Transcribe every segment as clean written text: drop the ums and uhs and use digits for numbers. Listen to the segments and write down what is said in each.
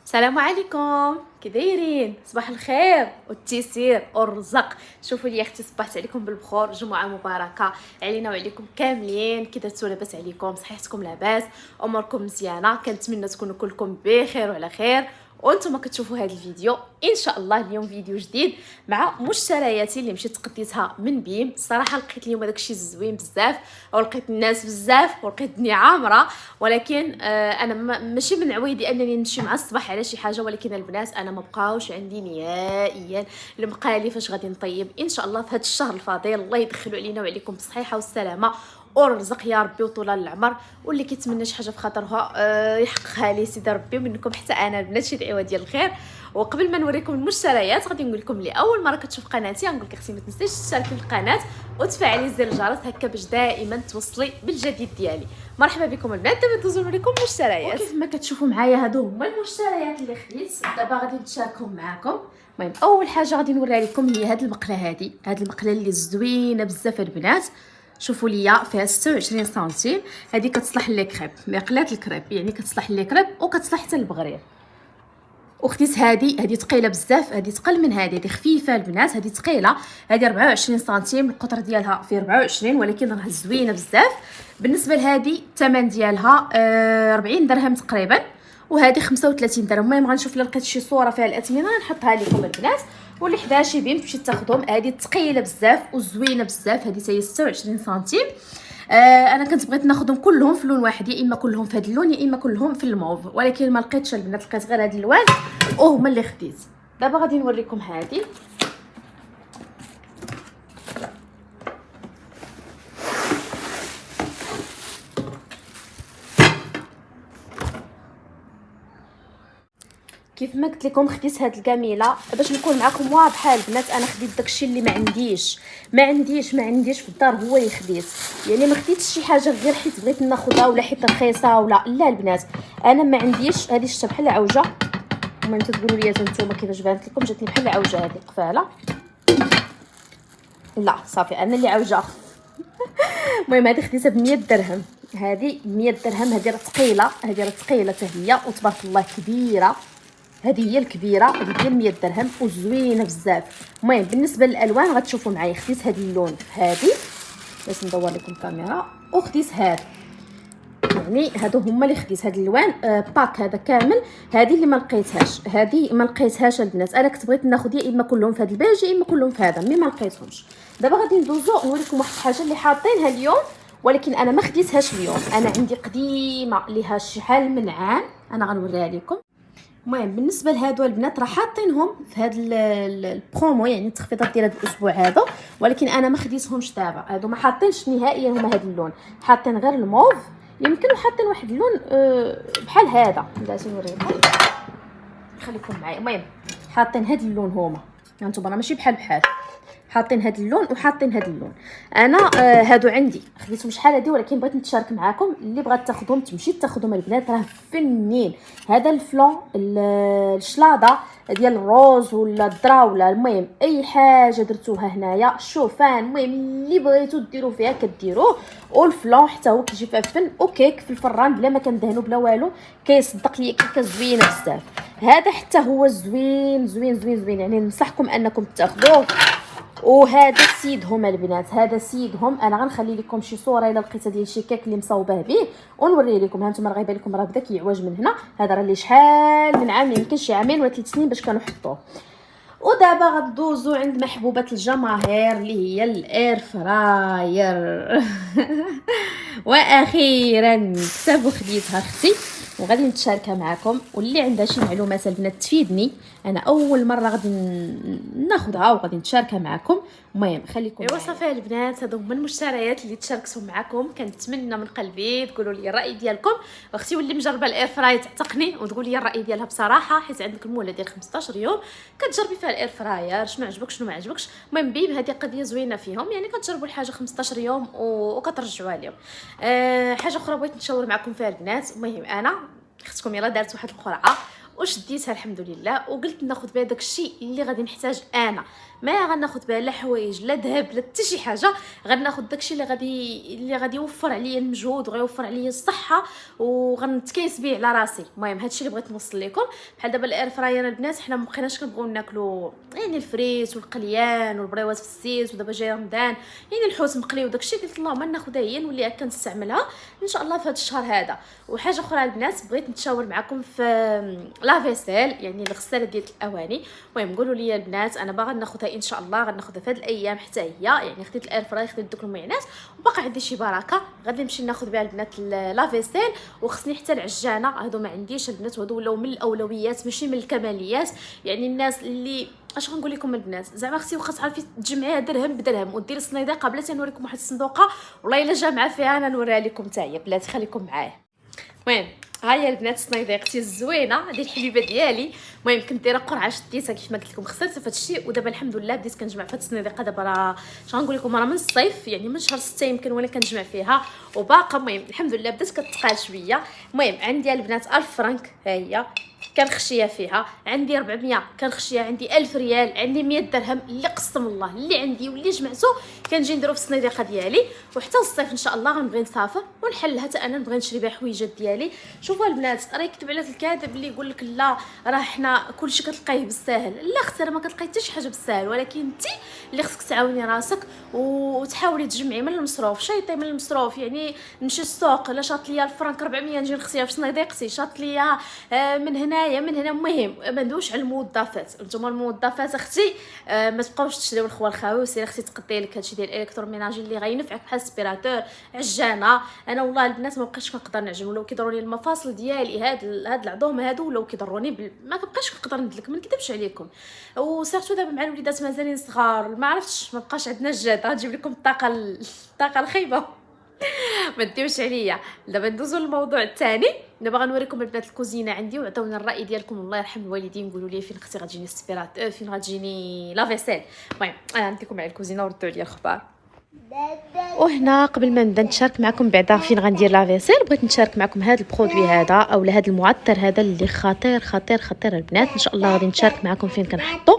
السلام عليكم، كي دايرين؟ صباح الخير والتيسير والرزق. شوفوا لي اختي، صبحت عليكم بالبخور، جمعه مباركه علينا وعليكم كاملين. كي درتوا لاباس عليكم؟ صحيحتكم لاباس؟ اموركم مزيانه؟ كنتمنى تكونوا كلكم بخير وعلى خير وانتم كتشوفوا هذا الفيديو. ان شاء الله اليوم فيديو جديد مع مشترياتي اللي مشيت قديتها من بيم. الصراحه لقيت اليوم داكشي زوين بزاف، ولقيت الناس بزاف، ولقيت الدنيا عامره. ولكن انا ماشي من عويدي انني نمشي مع الصباح على شي حاجه، ولكن البنات انا ما بقاوش عندي نهائيا المقالي فاش غادي نطيب ان شاء الله في هذا الشهر الفضيل. الله يدخلوا علينا وعليكم بالصحيحه والسلامه ورزق يا ربي وطول العمر، واللي كيتمنى شي حاجه في خاطرها يحققها لي سيدي ربي، ومنكم حتى انا البنات شي دعوه ديال الخير. وقبل ما نوريكم المشتريات غادي نقول لكم اللي اول مره كتشوف قناتي غنقول لك اختي ما تنسيش تشتركي في القناه وتفعلي زر الجرس هكا باش دائما توصلي بالجديد ديالي. مرحبا بكم البنات. دابا ندوزو نوريكم المشتريات. وكيف ما كتشوفوا معايا هادو هما المشتريات اللي خديت، دابا غادي نتشاركهم معكم. المهم اول حاجه غادي نوريها لكم هي هاد المقله، هاد المقله اللي زوينه بزاف البنات. شوفوا ليا فيها 26 سنتيم. هذه كتصلح لي كريب، مقله الكريب، يعني كتصلح لي كريب وكتصلح حتى البغرير. وخديت هذه ثقيله بزاف، هذه ثقل من هذه خفيفه البنات، هذه ثقيله. هذه 24 سنتيم، القطر ديالها في 24 ولكن راها زوينه بزاف. بالنسبه لهذه الثمن ديالها 40 درهم تقريبا، وهذه 35 درهم. المهم غنشوف الا لقيت شي صوره فيها الاثمنه نحطها لكم البنات. واللي 11 بين تمشي تاخذهم. هذه ثقيله بزاف وزوينه بزاف، هذه حتى هي 26 سنتيم. انا كنت بغيت ناخذهم كلهم في لون واحد، يا اما كلهم في هذا اللون يا اما كلهم في الموف، ولكن ما لقيتش البنات، لقيت غير هذا اللون وهما اللي خديت. دابا غادي نوريكم هذه. كيف ما قلت لكم خديت هاد الكاميله باش نكون معكم واضحه البنات. انا خديت داكشي اللي ما عنديش في الدار هو اللي خديت، يعني ما خديتش شي حاجه غير حيت بغيت ناخذها ولا حيت رخيصه ولا لا البنات. انا ما عنديش. هذه شتا بحال عوجه، وما تقولوا لي نتوما كيفاش بانت لكم. جاتني بحال عوجه هذه قفاله، لا صافي انا اللي عوجه. المهم هذه خديتها ب 100 درهم، هذه 100 درهم. هذه راه ثقيله، هذه راه ثقيله حتى هي وتبارك الله كبيره. هذه هي الكبيره، هذه ديال 100 درهم وزوينه بزاف. المهم بالنسبه للالوان غتشوفوا معايا، خديت هذا اللون هذه باش ندور لكم الكاميرا، وخديت هذا، يعني هادو هما اللي خديت. هاد الالوان باك هذا كامل. هذه اللي ما لقيتهاش البنات. انا كنت بغيت ناخذ يا اما كلهم في هذا البيج يا اما كلهم في هذا، مي ما لقيتهمش. دابا غادي ندوزو نوريكم واحد الحاجه اللي حاطينها اليوم ولكن انا ما خديتهاش اليوم. انا عندي قديمه ليها شحال من عام، انا غنوريها لكم. المهم بالنسبه لهادو البنات راه حاطينهم في هذا البرومو، يعني التخفيضات ديال هذا الاسبوع هذا، ولكن انا ما خديتهمش دابا. هادو ما حاطينش نهائيا هما هذا اللون، حاطين غير الموف، يمكن حاطين واحد اللون بحال هذا. بلاتي نوريكم، خليكم معايا. المهم حاطين هذا اللون هما، هانتوما راه ماشي بحال حاطين هذا اللون وحاطين هذا اللون. انا هادو عندي خديتهم شحال هادي، ولكن بغيت نتشارك معكم. اللي بغات تاخذهم تمشي تاخذهم البنات، راه فنين. هذا الفلون الشلاضه ديال الروز ولا الدراوله، المهم اي حاجه درتوها هنايا شوفان، المهم اللي بغيتو ديروا فيها كديروه. والفلون حتى هو كيجي فيه فن وكيك في الفران بلا ما كندهنوا بلا والو، كيصدق لي كيكه زوينه بزاف. هذا حتى هو زوين زوين زوين زوين، يعني ننصحكم انكم تاخذوه. وهذا سيدهم البنات، هذا سيدهم. انا غنخلي لكم شي صوره الا لقيتها ديال شي كيك اللي مصوباه به ونوري لكم. هانتوما راه غيبان لكم راه بدا كيعوج من هنا. هذا راه اللي شحال من عام، يمكن شي عامين ولا 3 سنين باش كانوا حطوه. ودابا غدوزو عند محبوبه الجماهير اللي هي الاير فراير. واخيرا كتب وخديتها اختي وغادي نتشاركها معكم. واللي عندها شي معلومات البنات تفيدني، انا اول مره غادي ناخذها وغادي نتشاركها معكم. المهم خليكم. ايوا صافي البنات، هادو هما المشتريات اللي تشاركتهم معكم. كنتمنى من قلبي تقولوا لي الراي ديالكم. اختي واللي مجربه الاير فراي تعتقني وتقول لي الراي ديالها بصراحه، حيت عندك المهله ديال 15 يوم كتجربي فيها الاير فراير، شنو عجبك شنو ما عجبكش. المهم بيم هذه قضيه زوينه فيهم، يعني كتجربوا الحاجه 15 يوم وكترجعوها لهم. حاجه اخرى بغيت نشاور معكم فيها البنات. المهم انا اختكم يلا دارت واحد القرعه وشديتها الحمد لله، وقلت ناخذ بها داكشي اللي غادي نحتاج انا، ما غناخذ بها لا حوايج لا ذهب لا حتى شي حاجه، غناخذ داكشي اللي غادي يوفر عليا المجهود وغيوفر عليا الصحه وغنتكيس به على راسي. المهم هادشي اللي بغيت نوصل لكم. بحال دابا الاير فراير البنات حنا مابقيناش كنبغيو ناكلوا يعني الفريت والقليان والبريوات في الزيت، ودابا جاي رمضان يعني الحوت مقلي وداكشي، قلت اللهم ناخذها هي نولي هكا نستعملها ان شاء الله في هذا الشهر هذا. وحاجه اخرى البنات بغيت نتشاور معكم في لافيسيل يعني الغساله ديال الاواني. المهم قولوا لي البنات، انا باغا ناخذها ان شاء الله، غناخذها في هذه الايام حتى هي، يعني خديت الاير فراي خديت دوك المعينات وباقي عندي شي بركه غادي نمشي ناخذ بها البنات لافيسيل. وخصني حتى العجانه، هادو ما عنديش البنات، وهادو ولاو من الاولويات ماشي من الكماليات. يعني الناس اللي اش غنقول لكم البنات، زعما اختي واخا تعرفي تجمعيها درهم بدرهم وديري الصنيديقه بلاتي نوريكم واحد الصندوقه والله الا جامعه فيها انا نوريها لكم حتى هي بلاتي، خليكم معايا. المهم ها هي البنات صنيديقتي الزوينه هذه الحليبه ديالي. المهم كنت دايره قرعه شديتها كيف ما قلت لكم، خسرت في هذا الشيء، ودابا الحمد لله بديت كنجمع في هذه الصنيديقه. دابا راه اش غنقول لكم، راه من الصيف يعني من شهر 6 يمكن وانا كنجمع فيها وباقا. المهم الحمد لله بدات كتقال شويه. المهم عندي البنات 1000 فرنك ها هي كنخشيها فيها، عندي 400 كنخشيها، عندي 1000 ريال، عندي 100 درهم اللي قسم الله اللي عندي واللي جمعته كنجي نديرو في الصنيديقه ديالي. وحتى الصيف ان شاء الله غنبغي نسافر ونحلها حتى انا نبغي نشري بها حويجات ديالي. شوفوا البنات راه يكتب على الكاتب اللي يقول لك لا راه حنا كلشي كتلقايه بالساهل، لا اختي راه ما كتلقاي حتى شي حاجه بالساهل، ولكن انت اللي خصك تعاوني راسك وتحاولي تجمعي من المصروف، شيطي من المصروف. يعني نمشي السوق لا شاط ليا الفرنك 400 نجي نخسيها في صنيديقتي، شاط ليا من هنايا من هنا. المهم ما ندوش على الموظفات، نتوما الموظفات اختي ما تبقاوش تشريو الخوا الخاوس، اختي تقدي لك هادشي ديال الالكتروميناجي اللي غينفعك بحال سبيراتور عجانه. انا والله البنات ما بقيتش كنقدر نعجن، ولاو كيضروني المفاصل ديالي هاد العظام هادو ولاو كيضروني ما كنبقاش نقدر ندلك، ما نكذبش عليكم. وسيرتو دابا مع الوليدات مازالين صغار ما عرفتش ما بقاش عندنا الجاد، غنجيب لكم الطاقه الخايبه ما تديوش عليا. دابا ندوزو للموضوع الثاني. دابا غنوريكم البنات الكوزينه عندي وعطوني الراي ديالكم، الله يرحم الوالدين قولوا لي فين اختي غتجيني السبيرات فين غتجيني لافيسيل. المهم انا نديكم على الكوزينه وردوا لي الخبار. وهنا قبل ما نبدا نشارك معكم بعدا فين غندير لافيسيل، بغيت نشارك معكم هذا البرودوي هذا اولا هذا المعطر هذا اللي خطير خطير خطير البنات. ان شاء الله غادي نشارك معكم فين كنحطو.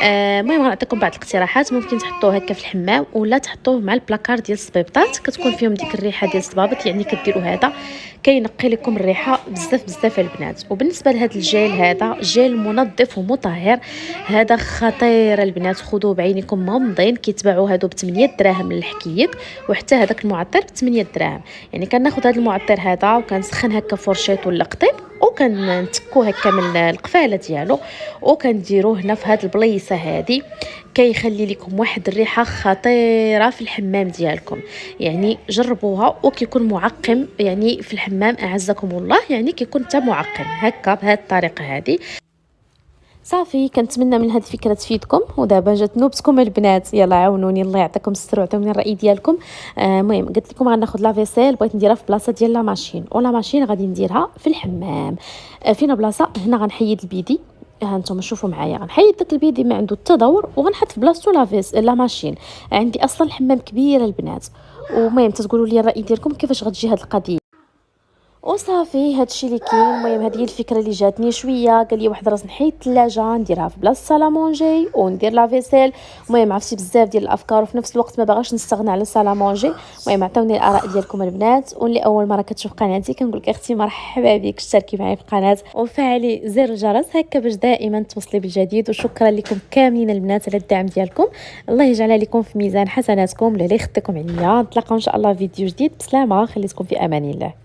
المهم غنعطيكم بعض الاقتراحات، ممكن تحطوه هكا في الحمام ولا تحطوه مع البلاكار ديال الصبيبطات، كتكون فيهم ديك الريحه ديال الصبابط، يعني كديروا هذا كينقي لكم الريحه بزاف بزاف البنات. وبالنسبه لهذا الجيل هذا جيل منظف ومطهر هذا خطير البنات، خذوه بعينكم مامضين، كيتباعوا هادو ب 8 دراهم للحكيك، وحتى هذاك المعطر ب 8 دراهم. يعني كناخذ هذا المعطر هذا وكنسخن هكا فورشيط ولا قطيب وكنتكو هكا من القفاله ديالو وكنديروه هنا في هذه البليصه هذه، كيخلي لكم واحد الريحه خطيره في الحمام ديالكم. يعني جربوها وكيكون معقم يعني في الحمام اعزكم الله، يعني كيكون حتى معقم هكا بهذه الطريقه هذه. صافي كنتمنى من هذه الفكره تفيدكم. ودابا جات نوبتكم البنات، يلا عاونوني الله يعطيكم الستر وعطوني الراي ديالكم. المهم قلت لكم غناخذ لافيسيل، بغيت نديرها في بلاصه ديال لا ماشين، ولا ماشين غادي نديرها في الحمام. فين بلاصه هنا غنحيد البيدي، ها نتوما شوفوا معايا، غنحيد داك البيدي ما عنده التدور وغنحط في بلاصتو لا ماشين. عندي اصلا الحمام كبير البنات. ومهم تقولوا لي الراي ديالكم كيفاش غتجي هذه القضيه. وصافي هادشي اللي كاين. المهم هذه هي الفكره اللي جاتني شويه، قال لي واحد راس نحيد الثلاجه نديرها في بلاصه سالامونجي وندير لافيسيل. المهم عرفتي بزاف ديال الافكار وفي نفس الوقت ما باغاش نستغنى على سالامونجي. المهم عطوني الاراء ديالكم البنات، واللي اول مره كتشوف قناتي كنقول لك اختي مرحبا بك، اشتركي معايا في القناه وفعلي زر الجرس هكا باش دائما توصلي بالجديد. وشكرا لكم كاملين البنات على الدعم ديالكم، الله يجعلها لكم في ميزان حسناتكم، لا يخطيكم عليا. نتلاقاو ان شاء الله في فيديو جديد، بسلامه، خليتكم في امان الله.